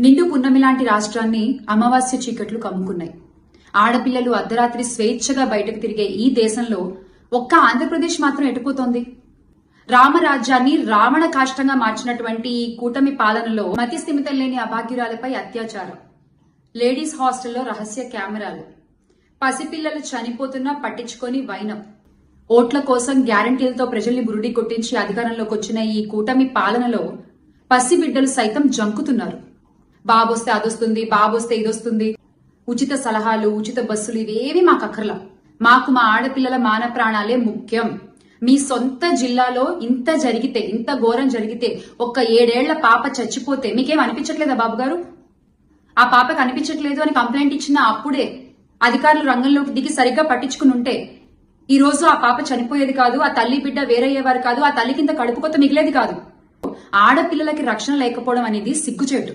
నిండు పున్నమి లాంటి రాష్ట్రాన్ని అమావాస్య చీకట్లు కమ్ముకున్నాయి. ఆడపిల్లలు అర్ధరాత్రి స్వేచ్ఛగా బయటకు తిరిగే ఈ దేశంలో ఒక్క ఆంధ్రప్రదేశ్ మాత్రం ఎటుపోతోంది. రామరాజ్యాన్ని రావణ కాష్టంగా మార్చినటువంటి ఈ కూటమి పాలనలో మతి స్థిమితం లేని అభాగ్యురాలపై అత్యాచారం, లేడీస్ హాస్టల్లో రహస్య కెమెరాలు, పసిపిల్లలు చనిపోతున్నా పట్టించుకొని వైనం, ఓట్ల కోసం గ్యారంటీలతో ప్రజల్ని బురుడి కొట్టించి అధికారంలోకి వచ్చిన ఈ కూటమి పాలనలో పసిబిడ్డలు సైతం జంకుతున్నారు. బాబొస్తే అదొస్తుంది, బాబొస్తే ఇదొస్తుంది, ఉచిత సలహాలు, ఉచిత బస్సులు ఇవేవి మాకు అక్కర్లా. మాకు మా ఆడపిల్లల మాన ప్రాణాలే ముఖ్యం. మీ సొంత జిల్లాలో ఇంత జరిగితే, ఇంత ఘోరం జరిగితే, ఒక్క 7 ఏళ్ల పాప చచ్చిపోతే మీకేం అనిపించట్లేదా బాబు గారు? ఆ పాపకు అనిపించట్లేదు అని కంప్లైంట్ ఇచ్చిన అప్పుడే అధికారులు రంగంలోకి దిగి సరిగ్గా పట్టించుకుని ఉంటే ఈ రోజు ఆ పాప చనిపోయేది కాదు, ఆ తల్లి బిడ్డ వేరయ్యేవారు కాదు, ఆ తల్లి కింద కడుపు కొత్త మిగిలేది కాదు. ఆడపిల్లలకి రక్షణ లేకపోవడం అనేది సిగ్గుచేటు.